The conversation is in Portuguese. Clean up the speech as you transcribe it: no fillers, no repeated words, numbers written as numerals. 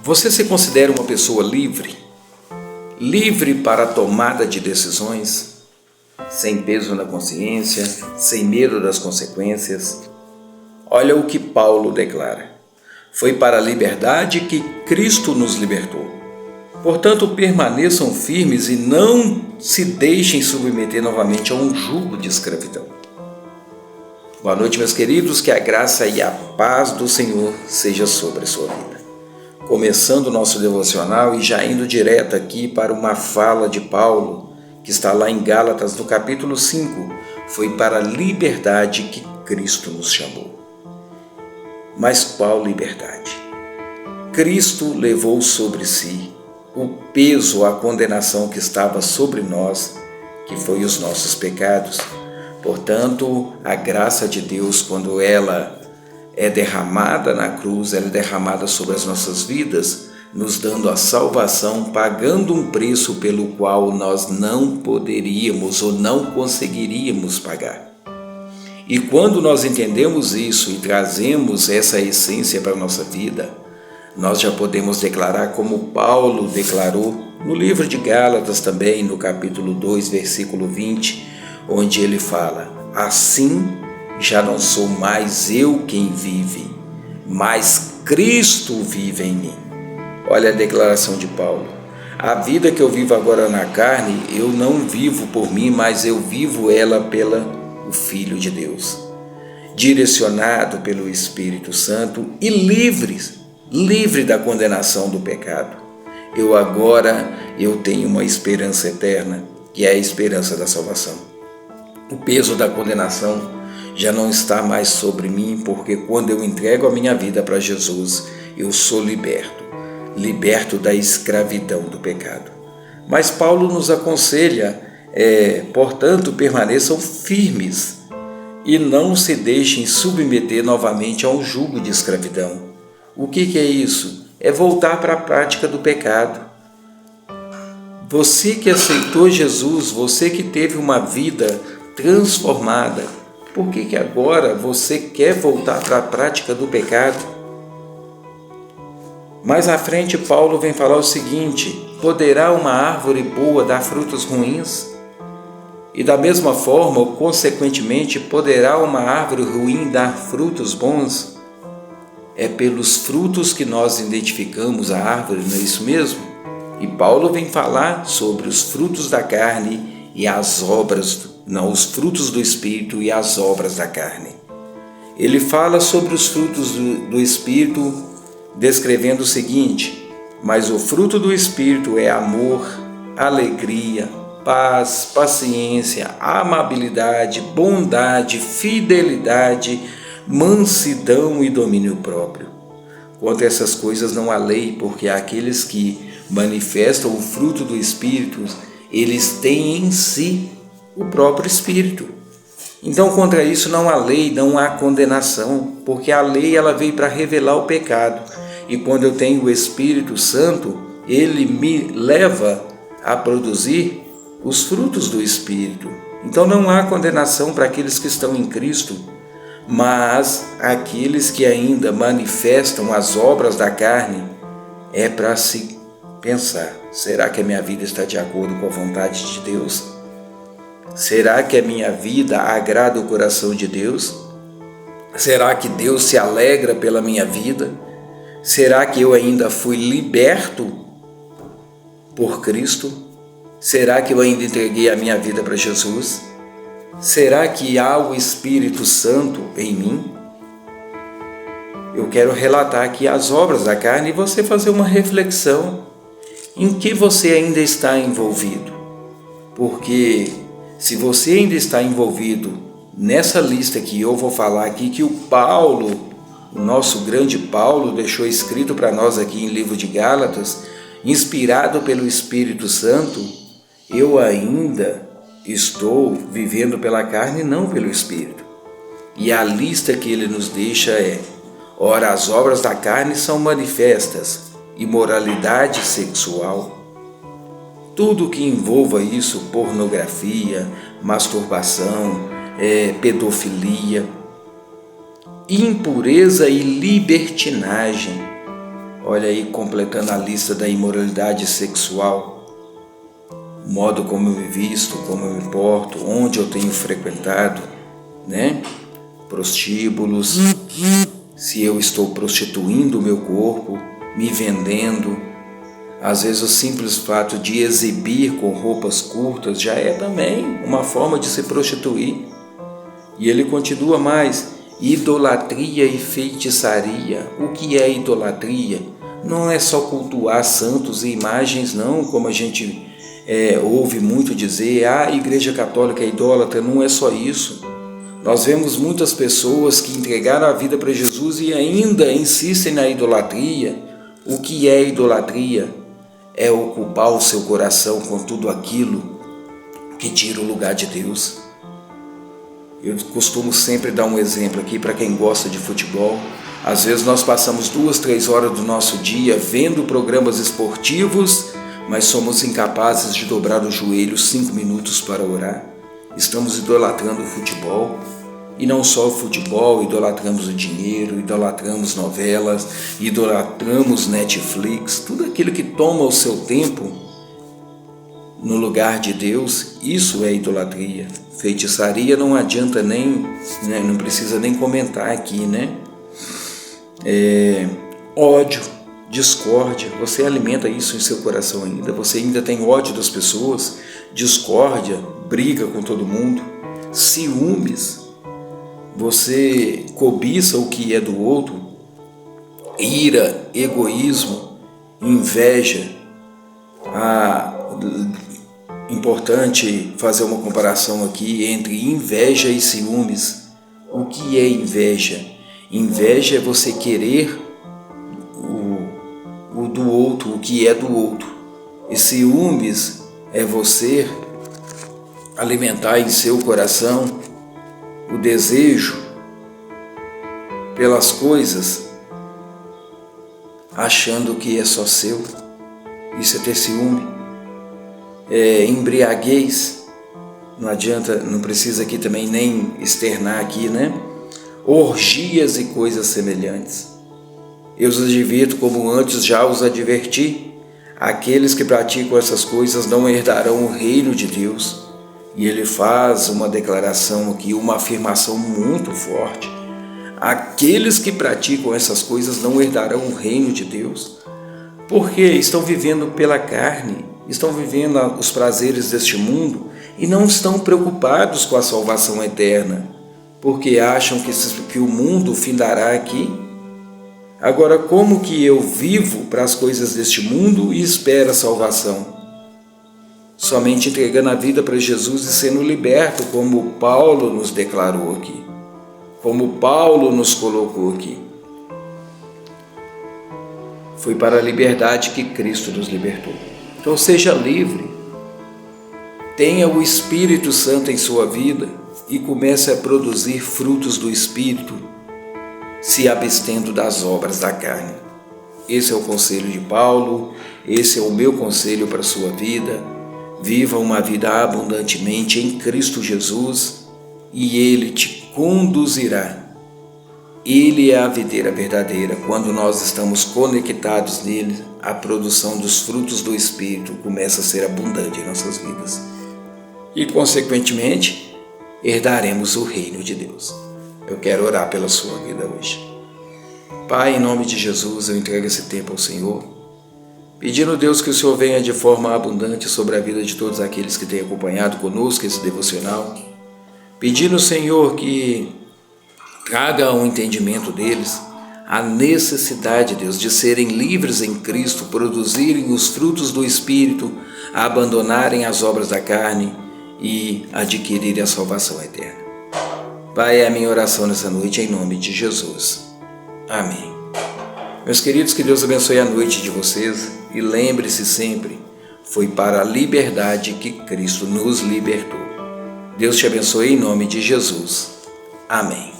Você se considera uma pessoa livre? Livre para a tomada de decisões? Sem peso na consciência, sem medo das consequências? Olha o que Paulo declara. Foi para a liberdade que Cristo nos libertou. Portanto, permaneçam firmes e não se deixem submeter novamente a um jugo de escravidão. Boa noite, meus queridos, que a graça e a paz do Senhor seja sobre a sua vida. Começando o nosso devocional e já indo direto aqui para uma fala de Paulo, que está lá em Gálatas, no capítulo 5, foi para a liberdade que Cristo nos chamou. Mas qual liberdade? Cristo levou sobre si o peso, a condenação que estava sobre nós, que foi os nossos pecados. Portanto, a graça de Deus, quando ela é derramada na cruz, ela é derramada sobre as nossas vidas, nos dando a salvação, pagando um preço pelo qual nós não poderíamos ou não conseguiríamos pagar. E quando nós entendemos isso e trazemos essa essência para a nossa vida, nós já podemos declarar como Paulo declarou no livro de Gálatas também, no capítulo 2, versículo 20, onde ele fala: assim já não sou mais eu quem vive, mas Cristo vive em mim. Olha a declaração de Paulo. A vida que eu vivo agora na carne, eu não vivo por mim, mas eu vivo ela pelo Filho de Deus, direcionado pelo Espírito Santo e livre da condenação do pecado. Eu tenho uma esperança eterna, que é a esperança da salvação. O peso da condenação já não está mais sobre mim, porque quando eu entrego a minha vida para Jesus, eu sou liberto da escravidão do pecado. Mas Paulo nos aconselha, portanto, permaneçam firmes e não se deixem submeter novamente a um jugo de escravidão. O que é isso? É voltar para a prática do pecado. Você que aceitou Jesus, você que teve uma vida transformada, por que agora você quer voltar para a prática do pecado? Mais à frente, Paulo vem falar o seguinte: poderá uma árvore boa dar frutos ruins? E da mesma forma, ou consequentemente, poderá uma árvore ruim dar frutos bons? É pelos frutos que nós identificamos a árvore, não é isso mesmo? E Paulo vem falar sobre os frutos da carne e as obras, os frutos do Espírito e as obras da carne. Ele fala sobre os frutos do Espírito, descrevendo o seguinte: mas o fruto do Espírito é amor, alegria, paz, paciência, amabilidade, bondade, fidelidade, mansidão e domínio próprio. Contra essas coisas não há lei, porque aqueles que manifestam o fruto do Espírito, eles têm em si o próprio Espírito. Então, contra isso não há lei, não há condenação, porque a lei ela veio para revelar o pecado. E quando eu tenho o Espírito Santo, ele me leva a produzir os frutos do Espírito. Então não há condenação para aqueles que estão em Cristo, mas aqueles que ainda manifestam as obras da carne, é para se pensar: será que a minha vida está de acordo com a vontade de Deus? Será que a minha vida agrada o coração de Deus? Será que Deus se alegra pela minha vida? Será que eu ainda fui liberto por Cristo? Será que eu ainda entreguei a minha vida para Jesus? Será que há o Espírito Santo em mim? Eu quero relatar aqui as obras da carne e você fazer uma reflexão em que você ainda está envolvido. Porque se você ainda está envolvido nessa lista que eu vou falar aqui, que o nosso grande Paulo deixou escrito para nós aqui em livro de Gálatas, inspirado pelo Espírito Santo, eu ainda estou vivendo pela carne e não pelo Espírito. E a lista que ele nos deixa é: ora, as obras da carne são manifestas: imoralidade sexual, tudo que envolva isso, pornografia, masturbação, pedofilia, impureza e libertinagem, Olha aí, completando a lista da imoralidade sexual, o modo como eu me visto, como eu me porto, onde eu tenho frequentado, né? Prostíbulos, se eu estou prostituindo o meu corpo, me vendendo. Às vezes o simples fato de exibir com roupas curtas já é também uma forma de se prostituir. E ele continua mais: idolatria e feitiçaria. O que é idolatria? Não é só cultuar santos e imagens, não, como a gente ouve muito dizer, a Igreja Católica é idólatra. Não é só isso. Nós vemos muitas pessoas que entregaram a vida para Jesus e ainda insistem na idolatria. O que é idolatria? É ocupar o seu coração com tudo aquilo que tira o lugar de Deus. Eu costumo sempre dar um exemplo aqui para quem gosta de futebol. Às vezes nós passamos 2, 3 horas do nosso dia vendo programas esportivos, mas somos incapazes de dobrar o joelho 5 minutos para orar. Estamos idolatrando o futebol. E não só o futebol, idolatramos o dinheiro, idolatramos novelas, idolatramos Netflix, tudo aquilo que toma o seu tempo no lugar de Deus, isso é idolatria. Feitiçaria não adianta nem, não precisa nem comentar aqui, né? Ódio, discórdia, você alimenta isso em seu coração ainda, você ainda tem ódio das pessoas, discórdia, briga com todo mundo, ciúmes, você cobiça o que é do outro, ira, egoísmo, inveja. Importante fazer uma comparação aqui entre inveja e ciúmes. O que é inveja? Inveja é você querer o do outro, o que é do outro. E ciúmes é você alimentar em seu coração o desejo pelas coisas, achando que é só seu. Isso é ter ciúme. Embriaguez, não adianta, não precisa aqui também nem externar aqui, né? Orgias e coisas semelhantes. Eu os advirto, como antes já os adverti, aqueles que praticam essas coisas não herdarão o reino de Deus. E ele faz uma declaração aqui, uma afirmação muito forte. Aqueles que praticam essas coisas não herdarão o reino de Deus, porque estão vivendo pela carne, estão vivendo os prazeres deste mundo e não estão preocupados com a salvação eterna, porque acham que o mundo findará aqui. Agora, como que eu vivo para as coisas deste mundo e espero a salvação? Somente entregando a vida para Jesus e sendo liberto, como Paulo nos declarou aqui, como Paulo nos colocou aqui. Foi para a liberdade que Cristo nos libertou. Então seja livre, tenha o Espírito Santo em sua vida e comece a produzir frutos do Espírito, se abstendo das obras da carne. Esse é o conselho de Paulo, esse é o meu conselho para a sua vida. Viva uma vida abundantemente em Cristo Jesus e Ele te conduzirá. Ele é a videira verdadeira. Quando nós estamos conectados nele, a produção dos frutos do Espírito começa a ser abundante em nossas vidas. E, consequentemente, herdaremos o reino de Deus. Eu quero orar pela sua vida hoje. Pai, em nome de Jesus, eu entrego esse tempo ao Senhor, pedindo, Deus, que o Senhor venha de forma abundante sobre a vida de todos aqueles que têm acompanhado conosco esse devocional. Pedindo, Senhor, que traga um entendimento deles, a necessidade, Deus, de serem livres em Cristo, produzirem os frutos do Espírito, abandonarem as obras da carne e adquirirem a salvação eterna. Pai, é a minha oração nessa noite, em nome de Jesus. Amém. Meus queridos, que Deus abençoe a noite de vocês e lembre-se sempre, foi para a liberdade que Cristo nos libertou. Deus te abençoe em nome de Jesus. Amém.